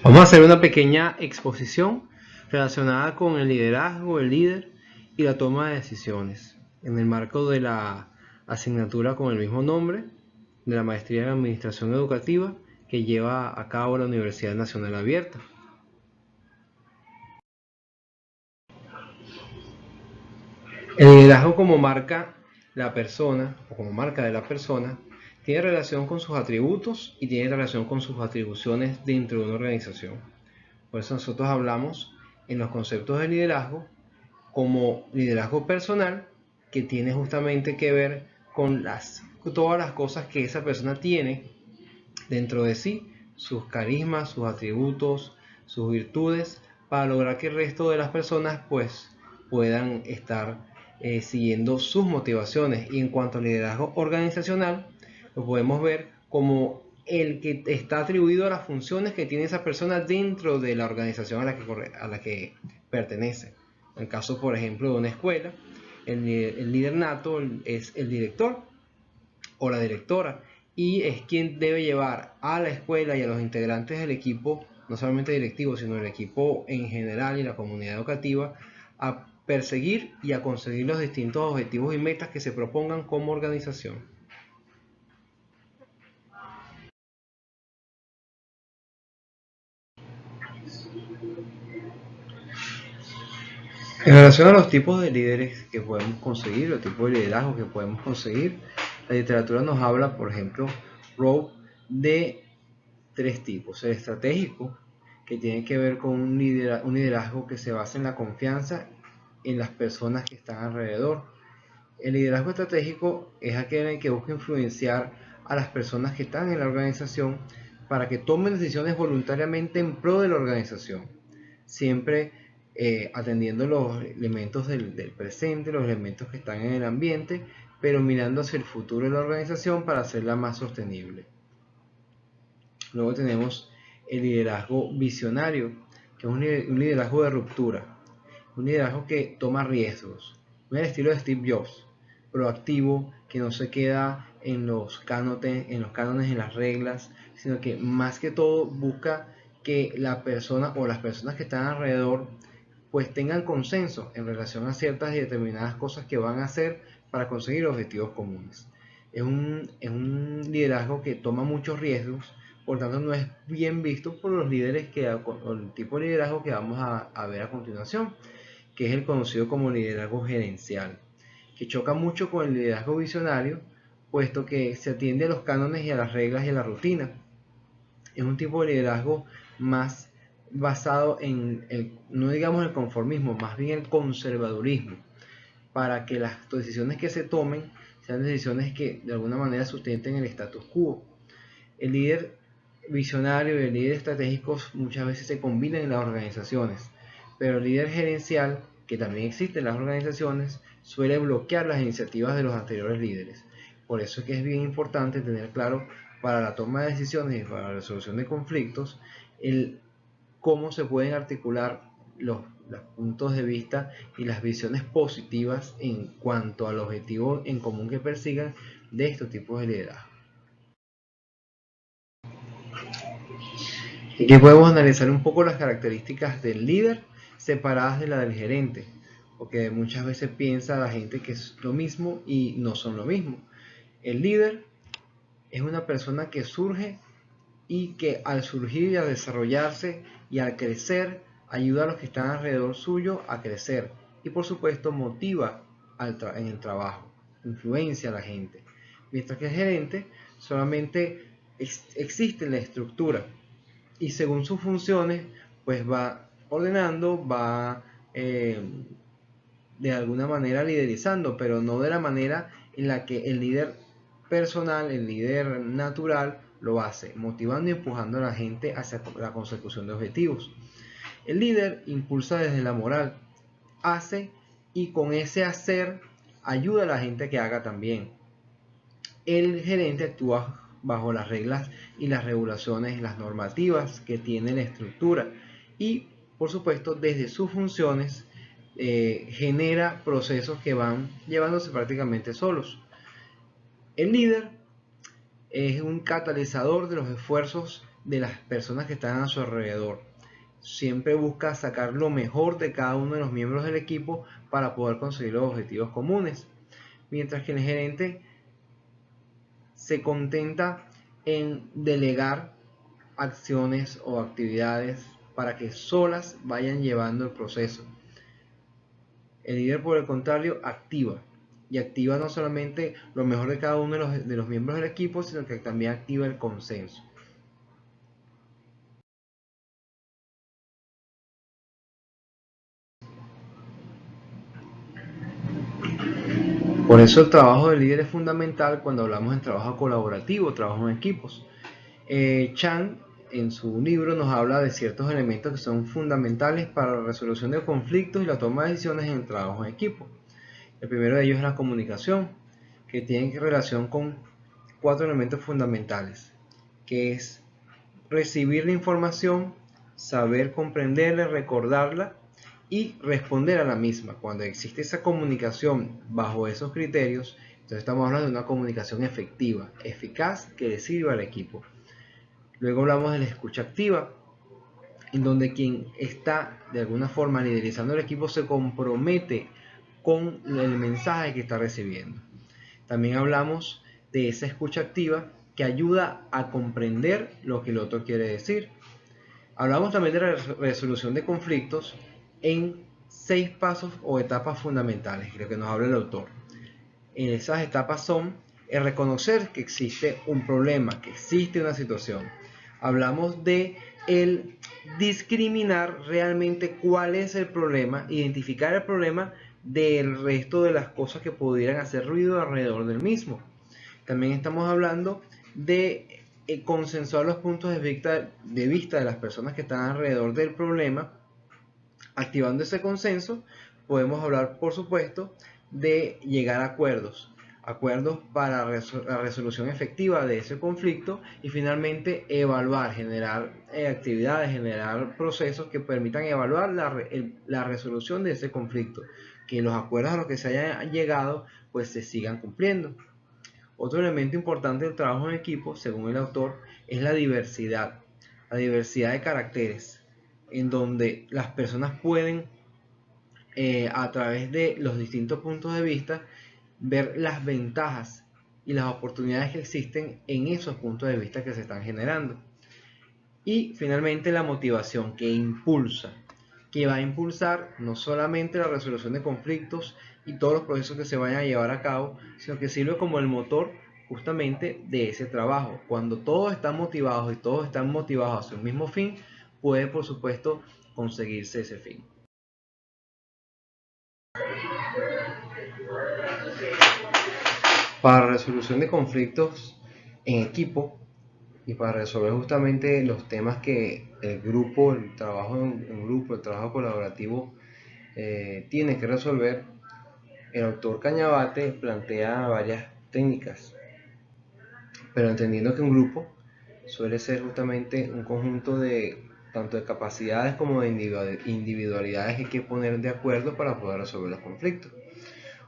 Vamos a hacer una pequeña exposición relacionada con el liderazgo, el líder y la toma de decisiones en el marco de la asignatura con el mismo nombre de la Maestría en Administración Educativa que lleva a cabo la Universidad Nacional Abierta. El liderazgo como marca la persona o como marca de la persona tiene relación con sus atributos y tiene relación con sus atribuciones dentro de una organización. Por eso nosotros hablamos en los conceptos de liderazgo como liderazgo personal, que tiene justamente que ver con todas las cosas que esa persona tiene dentro de sí, sus carismas, sus atributos, sus virtudes, para lograr que el resto de las personas pues puedan estar siguiendo sus motivaciones. Y en cuanto al liderazgo organizacional, lo podemos ver como el que está atribuido a las funciones que tiene esa persona dentro de la organización a la que pertenece. En el caso, por ejemplo, de una escuela, el líder nato es el director o la directora y es quien debe llevar a la escuela y a los integrantes del equipo, no solamente directivo, sino el equipo en general y la comunidad educativa, a perseguir y a conseguir los distintos objetivos y metas que se propongan como organización. En relación a los tipos de líderes que podemos conseguir, los tipos de liderazgo que podemos conseguir, la literatura nos habla, por ejemplo, Rowe, de tres tipos. El estratégico, que tiene que ver con un liderazgo que se basa en la confianza en las personas que están alrededor. El liderazgo estratégico es aquel en el que busca influenciar a las personas que están en la organización para que tomen decisiones voluntariamente en pro de la organización, siempre atendiendo los elementos del presente, los elementos que están en el ambiente, pero mirando hacia el futuro de la organización para hacerla más sostenible. Luego tenemos el liderazgo visionario, que es un liderazgo de ruptura, un liderazgo que toma riesgos, no es el estilo de Steve Jobs, proactivo, que no se queda en los cánones, en las reglas, sino que más que todo busca que la persona o las personas que están alrededor pues tengan consenso en relación a ciertas y determinadas cosas que van a hacer para conseguir objetivos comunes. Es un liderazgo que toma muchos riesgos, por tanto no es bien visto por los líderes o el tipo de liderazgo que vamos a ver a continuación, que es el conocido como liderazgo gerencial, que choca mucho con el liderazgo visionario, puesto que se atiende a los cánones y a las reglas y a la rutina. Es un tipo de liderazgo más basado en no digamos el conformismo, más bien el conservadurismo, para que las decisiones que se tomen sean decisiones que de alguna manera sustenten el status quo. El líder visionario y el líder estratégico muchas veces se combinan en las organizaciones, pero el líder gerencial, que también existe en las organizaciones, suele bloquear las iniciativas de los anteriores líderes. Por eso es que es bien importante tener claro para la toma de decisiones y para la resolución de conflictos cómo se pueden articular los puntos de vista y las visiones positivas en cuanto al objetivo en común que persigan de estos tipos de liderazgo. Aquí podemos analizar un poco las características del líder separadas de la del gerente, porque muchas veces piensa la gente que es lo mismo y no son lo mismo. El líder es una persona que surge y que al surgir y a desarrollarse y al crecer ayuda a los que están alrededor suyo a crecer y por supuesto motiva en el trabajo, influencia a la gente. Mientras que el gerente solamente existe en la estructura y según sus funciones pues va ordenando, va de alguna manera liderizando, pero no de la manera en la que el líder personal, el líder natural lo hace, motivando y empujando a la gente hacia la consecución de objetivos. El líder impulsa desde la moral, hace y con ese hacer ayuda a la gente a que haga también. El gerente actúa bajo las reglas y las regulaciones, las normativas que tiene la estructura y por supuesto desde sus funciones genera procesos que van llevándose prácticamente solos. El líder es un catalizador de los esfuerzos de las personas que están a su alrededor. Siempre busca sacar lo mejor de cada uno de los miembros del equipo para poder conseguir los objetivos comunes. Mientras que el gerente se contenta en delegar acciones o actividades para que solas vayan llevando el proceso. El líder, por el contrario, activa. Y activa no solamente lo mejor de cada uno de los miembros del equipo, sino que también activa el consenso. Por eso el trabajo del líder es fundamental cuando hablamos de trabajo colaborativo, trabajo en equipos. Chan en su libro nos habla de ciertos elementos que son fundamentales para la resolución de conflictos y la toma de decisiones en el trabajo en equipo. El primero de ellos es la comunicación, que tiene relación con 4 elementos fundamentales, que es recibir la información, saber comprenderla, recordarla y responder a la misma. Cuando existe esa comunicación bajo esos criterios, entonces estamos hablando de una comunicación efectiva, eficaz, que le sirva al equipo. Luego hablamos de la escucha activa, en donde quien está de alguna forma liderizando el equipo se compromete con el mensaje que está recibiendo. También hablamos de esa escucha activa que ayuda a comprender lo que el otro quiere decir. Hablamos también de la resolución de conflictos en 6 pasos o etapas fundamentales, creo que nos habla el autor. En esas etapas son el reconocer que existe un problema, que existe una situación. Hablamos de el discriminar realmente cuál es el problema, identificar el problema del resto de las cosas que pudieran hacer ruido alrededor del mismo. También estamos hablando de consensuar los puntos de vista de las personas que están alrededor del problema. Activando ese consenso, podemos hablar, por supuesto, de llegar a acuerdos para la resolución efectiva de ese conflicto y finalmente evaluar, generar actividades, generar procesos que permitan evaluar la resolución de ese conflicto, que los acuerdos a los que se hayan llegado pues se sigan cumpliendo. Otro elemento importante del trabajo en equipo, según el autor, es la diversidad de caracteres, en donde las personas pueden, a través de los distintos puntos de vista, ver las ventajas y las oportunidades que existen en esos puntos de vista que se están generando. Y finalmente la motivación que va a impulsar no solamente la resolución de conflictos y todos los procesos que se vayan a llevar a cabo, sino que sirve como el motor justamente de ese trabajo. Cuando todos están motivados y todos están motivados hacia un mismo fin, puede por supuesto conseguirse ese fin. Para resolución de conflictos en equipo y para resolver justamente los temas que el grupo, el trabajo en grupo, el trabajo colaborativo tiene que resolver, el autor Cañabate plantea varias técnicas, pero entendiendo que un grupo suele ser justamente un conjunto de tanto de capacidades como de individualidades que hay que poner de acuerdo para poder resolver los conflictos.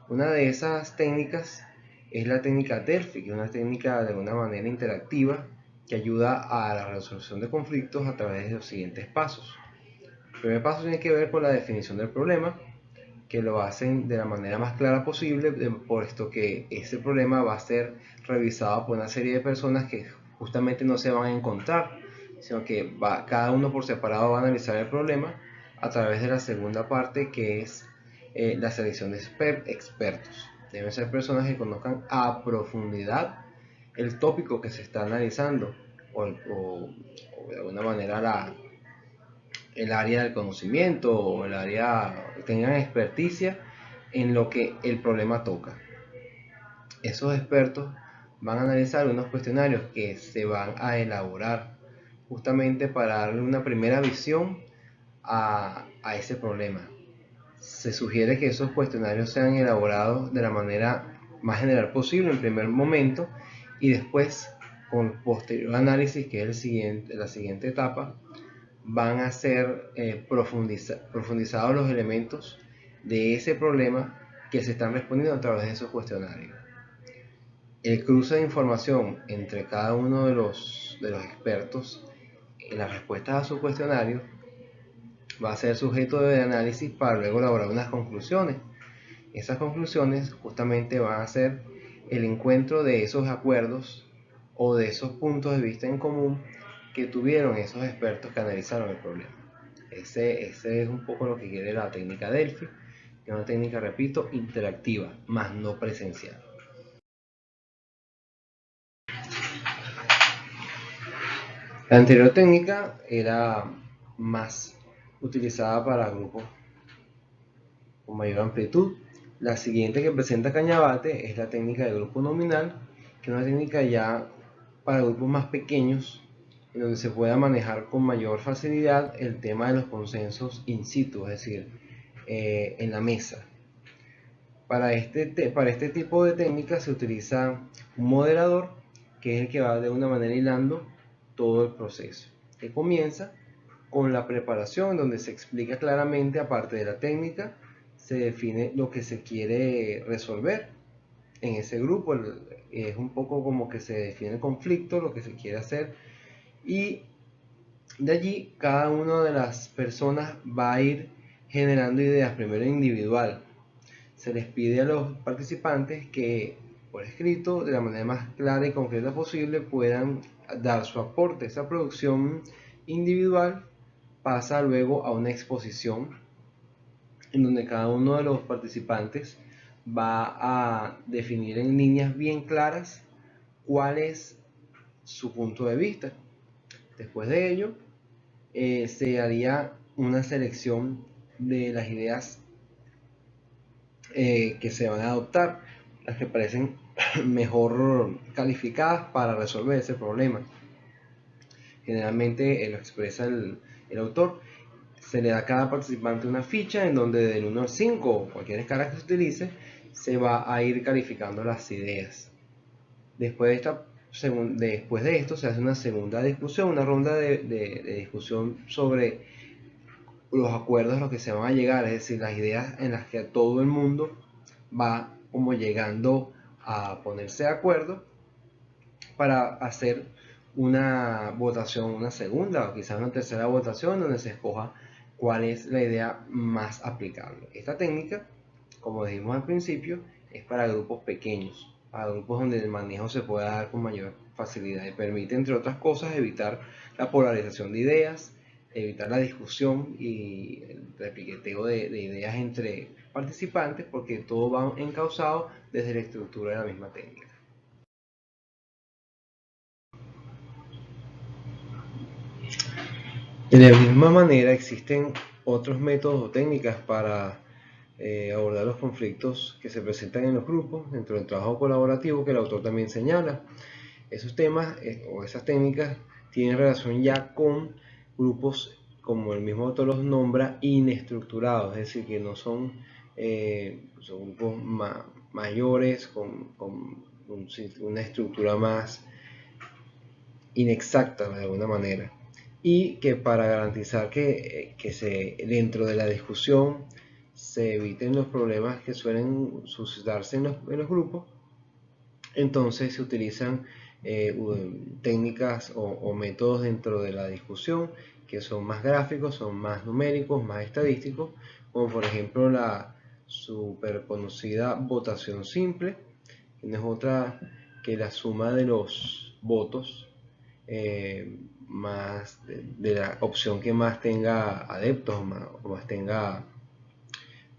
Una de esas técnicas es la técnica Delphi, que es una técnica de alguna manera interactiva que ayuda a la resolución de conflictos a través de los siguientes pasos. El primer paso tiene que ver con la definición del problema, que lo hacen de la manera más clara posible, puesto que ese problema va a ser revisado por una serie de personas que justamente no se van a encontrar, sino que cada uno por separado va a analizar el problema a través de la segunda parte, que es la selección de expertos. Deben ser personas que conozcan a profundidad el tópico que se está analizando o de alguna manera el área del conocimiento o el área, tengan experticia en lo que el problema toca. Esos expertos van a analizar unos cuestionarios que se van a elaborar justamente para darle una primera visión a ese problema. Se sugiere que esos cuestionarios sean elaborados de la manera más general posible en primer momento y después, con posterior análisis, que es la siguiente etapa, van a ser profundizados los elementos de ese problema que se están respondiendo a través de esos cuestionarios. El cruce de información entre cada uno de los expertos en las respuestas a su cuestionario va a ser sujeto de análisis para luego elaborar unas conclusiones. Esas conclusiones justamente van a ser el encuentro de esos acuerdos o de esos puntos de vista en común que tuvieron esos expertos que analizaron el problema. Ese es un poco lo que quiere la técnica Delphi, que es una técnica, repito, interactiva, más no presencial. La anterior técnica era más utilizada para grupos con mayor amplitud. La siguiente que presenta Cañabate es la técnica de grupo nominal, que es una técnica ya para grupos más pequeños, en donde se pueda manejar con mayor facilidad el tema de los consensos in situ, es decir, en la mesa. Para este tipo de técnica se utiliza un moderador, que es el que va de una manera hilando todo el proceso, que comienza con la preparación, donde se explica claramente, aparte de la técnica, se define lo que se quiere resolver en ese grupo. Es un poco como que se define el conflicto, lo que se quiere hacer, y de allí cada una de las personas va a ir generando ideas, primero individual. Se les pide a los participantes que por escrito, de la manera más clara y concreta posible, puedan dar su aporte. Esa producción individual pasa luego a una exposición en donde cada uno de los participantes va a definir en líneas bien claras cuál es su punto de vista. Después de ello, se haría una selección de las ideas que se van a adoptar, las que parecen mejor calificadas para resolver ese problema. Generalmente lo expresa el autor. Se le da a cada participante una ficha en donde del 1 al 5 o cualquier escala que se utilice se va a ir calificando las ideas. Después de esto se hace una segunda discusión, una ronda de discusión sobre los acuerdos a los que se van a llegar, es decir, las ideas en las que todo el mundo va como llegando a ponerse de acuerdo para hacer una votación, una segunda o quizás una tercera votación donde se escoja cuál es la idea más aplicable. Esta técnica, como dijimos al principio, es para grupos pequeños, para grupos donde el manejo se pueda dar con mayor facilidad y permite, entre otras cosas, evitar la polarización de ideas, evitar la discusión y el repiqueteo de ideas entre participantes, porque todo va encauzado desde la estructura de la misma técnica. De la misma manera existen otros métodos o técnicas para abordar los conflictos que se presentan en los grupos dentro del trabajo colaborativo, que el autor también señala. Esos temas o esas técnicas tienen relación ya con grupos, como el mismo autor los nombra, inestructurados, es decir, que no son, son grupos mayores con una estructura más inexacta de alguna manera, y que para garantizar que dentro de la discusión se eviten los problemas que suelen suscitarse en los grupos, entonces se utilizan técnicas o métodos dentro de la discusión que son más gráficos, son más numéricos, más estadísticos, como por ejemplo la super conocida votación simple, que no es otra que la suma de los votos más de la opción que más tenga adeptos o más tenga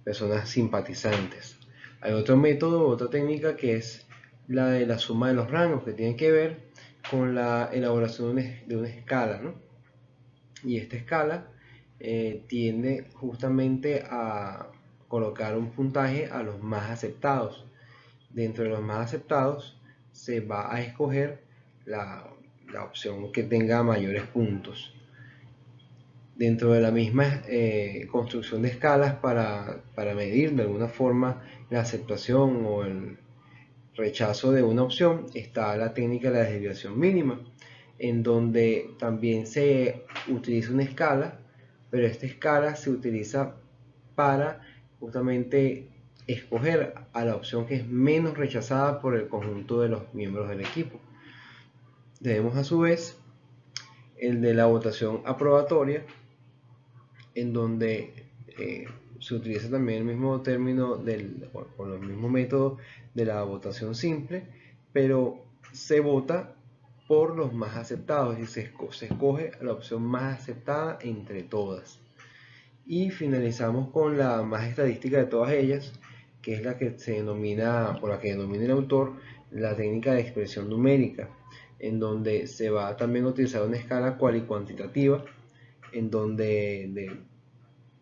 personas simpatizantes. Hay otro método, otra técnica, que es la de la suma de los rangos, que tiene que ver con la elaboración de una escala, ¿no? Y esta escala tiende justamente a colocar un puntaje a los más aceptados. Dentro de los más aceptados se va a escoger la opción que tenga mayores puntos. Dentro de la misma construcción de escalas para medir de alguna forma la aceptación o el rechazo de una opción está la técnica de la desviación mínima, en donde también se utiliza una escala, pero esta escala se utiliza para justamente escoger a la opción que es menos rechazada por el conjunto de los miembros del equipo. Debemos a su vez el de la votación aprobatoria, en donde se utiliza también el mismo término o el mismo método de la votación simple, pero se vota por los más aceptados y se escoge la opción más aceptada entre todas. Y finalizamos con la más estadística de todas ellas, que es la que se denomina, por la que denomina el autor, la técnica de expresión numérica, en donde se va también a utilizar una escala cual y cuantitativa, en donde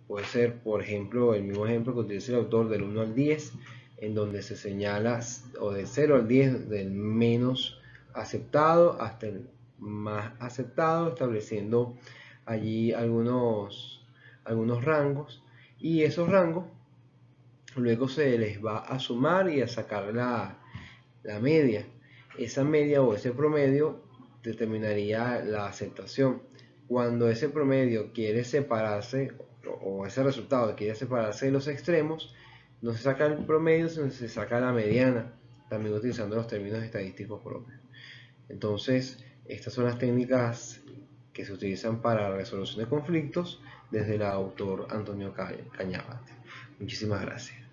puede ser, por ejemplo, el mismo ejemplo que utiliza el autor del 1 al 10, en donde se señala, o de 0 al 10, del menos aceptado hasta el más aceptado, estableciendo allí algunos rangos, y esos rangos luego se les va a sumar y a sacar la media. Esa media o ese promedio determinaría la aceptación. Cuando ese promedio quiere separarse, o ese resultado quiere separarse de los extremos, no se saca el promedio, sino se saca la mediana, también utilizando los términos estadísticos propios. Entonces, estas son las técnicas que se utilizan para la resolución de conflictos desde el autor Antonio Cañabate. Muchísimas gracias.